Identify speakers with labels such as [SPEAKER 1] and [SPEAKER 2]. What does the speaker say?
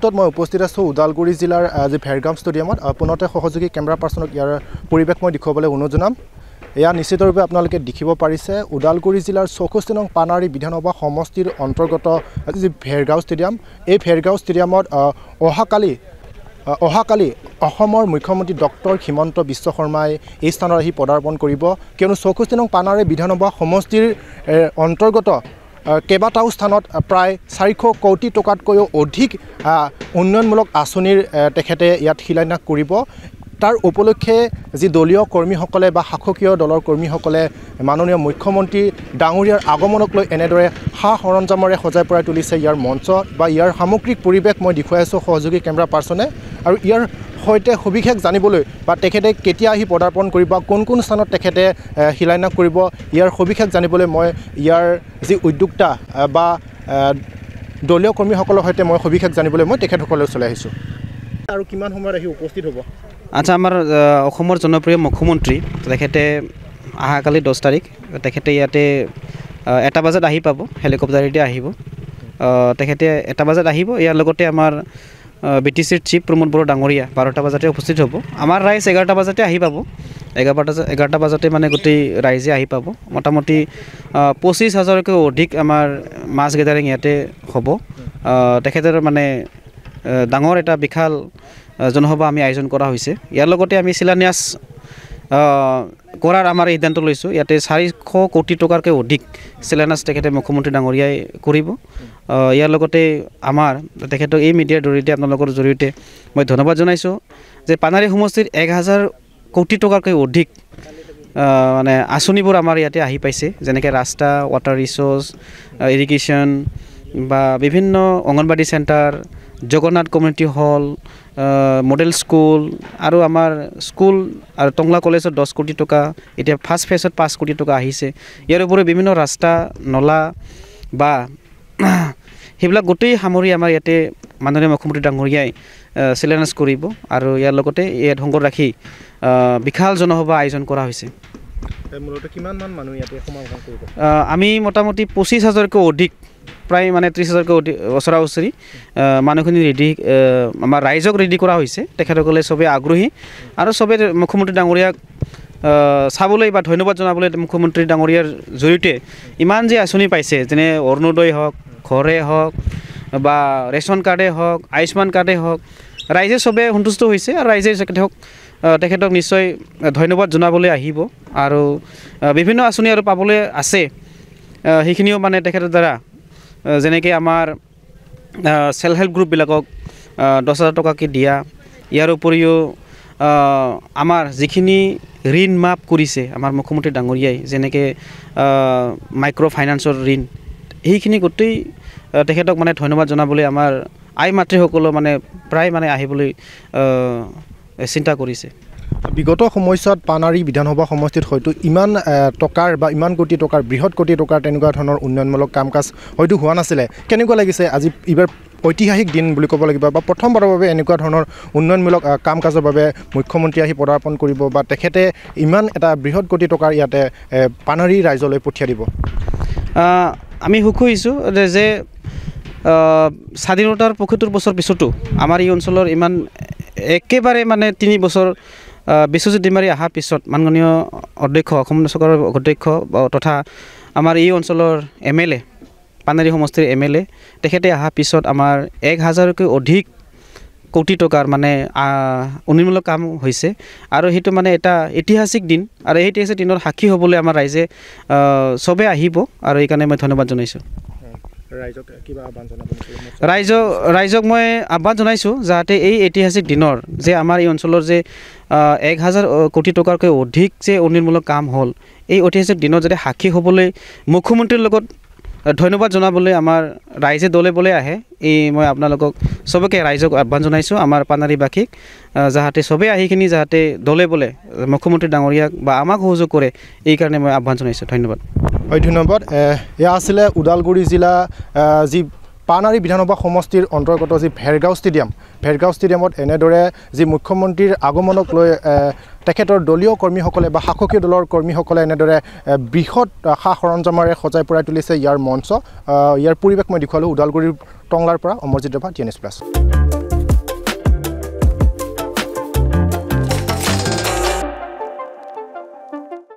[SPEAKER 1] মুহূৰ্তত মই উপস্থিত আছোঁ ওদালগুৰি জিলাৰ যি ভেৰগাঁও ষ্টেডিয়ামত পুনতে সহযোগী কেমেৰা পাৰ্চনক ইয়াৰ পৰিৱেশ মই দেখুৱাবলৈ অনুৰোধ জনাম। এয়া নিশ্চিতৰূপে আপোনালোকে দেখিব পাৰিছে ওদালগুৰি জিলাৰ 64 নং পানাৰী বিধানসভা সমষ্টিৰ অন্তৰ্গত যি ভেৰগাঁও ষ্টেডিয়াম, এই ভেৰগাঁও ষ্টেডিয়ামত অহাকালি অসমৰ মুখ্যমন্ত্ৰী ডক্টৰ হিমন্ত বিশ্ব শৰ্মাই এই স্থানত আহি পদাৰ্পণ কৰিব, কিয়নো 64 নং পানাৰী বিধানসভা সমষ্টিৰ অন্তৰ্গত কেইবাটাও স্থানত প্ৰায় 400 কোটি টকাতকৈও অধিক উন্নয়নমূলক আঁচনিৰ তেখেতে ইয়াত শিলান্যাস কৰিব। তাৰ উপলক্ষে যি দলীয় কৰ্মীসকলে বা শাসকীয় দলৰ কৰ্মীসকলে মাননীয় মুখ্যমন্ত্ৰী ডাঙৰীয়াৰ আগমনক লৈ এনেদৰে সা সৰঞ্জামেৰে সজাই পৰাই তুলিছে ইয়াৰ মঞ্চ বা ইয়াৰ সামগ্ৰিক পৰিৱেশ মই দেখুৱাই আছোঁ সহযোগী কেমেৰা পাৰ্চনে। আৰু ইয়াৰ সৈতে সবিশেষ জানিবলৈ বা তেখেতে কেতিয়া আহি পদাৰ্পণ কৰিব, কোন কোন স্থানত তেখেতে শিলান্যাস কৰিব, ইয়াৰ সবিশেষ জানিবলৈ মই ইয়াৰ যি উদ্যোক্তা বা দলীয় কৰ্মীসকলৰ সৈতে মই সবিশেষ জানিবলৈ মই তেখেতসকললৈ চলাই আহিছোঁ। আৰু কিমান সময়ত আহি উপস্থিত হ'ব?
[SPEAKER 2] আচ্ছা, আমাৰ অসমৰ জনপ্ৰিয় মুখ্যমন্ত্ৰী তেখেতে অহাকালি 10 তাৰিখ তেখেতে ইয়াতে 1 বজাত আহি পাব, হেলিকপ্টাৰেদি আহিব। তেখেতে 1 বজাত আহিব। ইয়াৰ লগতে আমাৰ BTCৰ চিফ প্ৰমোদ বড়ো ডাঙৰীয়া 12টা বজাতে উপস্থিত হ'ব। আমাৰ ৰাইজ 11টা বজাতে আহি পাব। 11টা বজাতে মানে গোটেই ৰাইজে আহি পাব। মোটামুটি 25,000তকৈ অধিক আমাৰ মাছ গেদাৰিং ইয়াতে হ'ব। তেখেতৰ মানে ডাঙৰ এটা বিশাল জনসভা আমি আয়োজন কৰা হৈছে। ইয়াৰ লগতে আমি শিলান্যাস কৰাৰ আমাৰ সিদ্ধান্ত লৈছোঁ। ইয়াতে 400 কোটি টকাতকৈ অধিক শিলান্যাস তেখেতে মুখ্যমন্ত্ৰী ডাঙৰীয়াই কৰিব। ইয়াৰ লগতে আমাৰ তেখেতক এই মিডিয়াৰ জৰিয়তে আপোনালোকৰ জৰিয়তে মই ধন্যবাদ জনাইছোঁ যে পানাৰী সমষ্টিৰ 1000 কোটি টকাতকৈ অধিক মানে আঁচনিবোৰ আমাৰ ইয়াতে আহি পাইছে, যেনেকৈ ৰাস্তা, ৱাটাৰ ৰিচোৰ্চ, ইৰিগেশ্যন বা বিভিন্ন anganwadi centre, Jagannath community hall, model school আৰু আমাৰ স্কুল আৰু টংলা কলেজত 10 কোটি টকা, এতিয়া ফাৰ্ষ্ট ফেজত 5 কোটি টকা আহিছে। ইয়াৰ উপৰি বিভিন্ন ৰাস্তা, নলা বা সেইবিলাক গোটেই সামৰি আমাৰ ইয়াতে মাননীয় মুখ্যমন্ত্ৰী ডাঙৰীয়াই শিলান্যাস কৰিব। আৰু ইয়াৰ লগতে ইয়াত সংগত ৰাখি বিশাল জনসভা আয়োজন কৰা হৈছে। আমি মোটামুটি 25,000তকৈ অধিক, প্ৰায় মানে 30,000তকৈ অধিক ওচৰা ওচৰি মানুহখিনি ৰেডি, আমাৰ ৰাইজক ৰেডি কৰা হৈছে। তেখেতসকলে চবেই আগ্ৰহী আৰু চবেই মুখ্যমন্ত্ৰী ডাঙৰীয়াক চাবলৈ বা ধন্যবাদ জনাবলৈ মুখ্যমন্ত্ৰী ডাঙৰীয়াৰ জৰিয়তে ইমান যে আঁচনি পাইছে, যেনে অৰুণোদয় হওক, ঘৰে হওক বা ৰেচন কাৰ্ডে হওক, আয়ুষ্মান কাৰ্ডে হওক, ৰাইজে চবেই সন্তুষ্ট হৈছে। আৰু ৰাইজে তেখেতক নিশ্চয় ধন্যবাদ জনাবলৈ আহিব। আৰু বিভিন্ন আঁচনি আৰু পাবলৈ আছে, সেইখিনিও মানে তেখেতৰ দ্বাৰা, যেনেকৈ আমাৰ চেল্ফ হেল্প গ্ৰুপবিলাকক 10,000 টকাকৈ দিয়া। ইয়াৰ উপৰিও আমাৰ যিখিনি ঋণ মাফ কৰিছে আমাৰ মুখ্যমন্ত্ৰী ডাঙৰীয়াই, যেনেকৈ মাইক্ৰ' ফাইনেন্সৰ ঋণ, সেইখিনি গোটেই তেখেতক মানে ধন্যবাদ জনাবলৈ আমাৰ আই মাতৃসকলেও মানে প্ৰায় মানে আহিবলৈ চিন্তা কৰিছে।
[SPEAKER 1] বিগত সময়ছোৱাত পানাৰী বিধানসভা সমষ্টিত হয়তো ইমান টকাৰ বা ইমান কোটি টকাৰ, বৃহৎ কোটি টকাৰ তেনেকুৱা ধৰণৰ উন্নয়নমূলক কাম কাজ হয়তো হোৱা নাছিলে। কেনেকুৱা লাগিছে আজি এইবাৰ ঐতিহাসিক দিন বুলি ক'ব লাগিব, বা প্ৰথমবাৰৰ বাবে এনেকুৱা ধৰণৰ উন্নয়নমূলক কাম কাজৰ বাবে মুখ্যমন্ত্ৰী আহি পদাৰ্পণ কৰিব বা তেখেতে ইমান এটা বৃহৎ কোটি টকাৰ ইয়াতে পানাৰী ৰাইজলৈ পঠিয়াই দিব?
[SPEAKER 2] আমি সুখী হৈছোঁ যে স্বাধীনতাৰ 75 বছৰ পিছতো আমাৰ এই অঞ্চলৰ ইমান একেবাৰে মানে 3 বছৰ বিশ্বজিৎ ডিমাৰী অহাৰ পিছত মাননীয় অধ্যক্ষ, অসম চৰকাৰৰ অধ্যক্ষ তথা আমাৰ এই অঞ্চলৰ MLA, পানাৰী সমষ্টিৰ MLA, তেখেতে অহাৰ পিছত আমাৰ 1000তকৈ অধিক কোটি টকাৰ মানে উন্নয়নমূলক কাম হৈছে। আৰু সেইটো মানে এটা ঐতিহাসিক দিন, আৰু এই ঐতিহাসিক দিনৰ সাক্ষী হ'বলৈ আমাৰ ৰাইজে চবেই আহিব। আৰু এইকাৰণে মই ধন্যবাদ জনাইছোঁ। ৰাইজক মই আহ্বান জনাইছোঁ যাতে এই ঐতিহাসিক দিনৰ যে আমাৰ এই অঞ্চলৰ যে 1000 কোটি টকাতকৈ অধিক যে উন্নয়নমূলক কাম হ'ল, এই ঐতিহাসিক দিনত যাতে সাক্ষী হ'বলৈ মুখ্যমন্ত্ৰীৰ লগত ধন্যবাদ জনাবলৈ আমাৰ ৰাইজে দলে বলে আহে। মই আপোনালোকক চবকে ৰাইজক আহ্বান জনাইছোঁ, আমাৰ পানাৰীবাসীক, যাতে চবেই আহিখিনি যাতে দলে বলে মুখ্যমন্ত্ৰী ডাঙৰীয়াক বা আমাক সহযোগ কৰে, এইকাৰণে মই আহ্বান জনাইছোঁ। ধন্যবাদ।
[SPEAKER 1] হয়, ধন্যবাদ। এয়া আছিলে ওদালগুৰি জিলা যি পানাৰী বিধানসভা সমষ্টিৰ অন্তৰ্গত যি ভেৰগাঁও ষ্টেডিয়ামত এনেদৰে যি মুখ্যমন্ত্ৰীৰ আগমনক লৈ তেখেতৰ দলীয় কৰ্মীসকলে বা শাসকীয় দলৰ কৰ্মীসকলে এনেদৰে বৃহৎ সা সৰঞ্জামেৰে সজাই পৰাই তুলিছে ইয়াৰ মঞ্চ। ইয়াৰ পৰিৱেশ মই দেখুৱালোঁ ওদালগুৰিৰ টংলাৰ পৰা। Amarjit Rabha, TNS plus.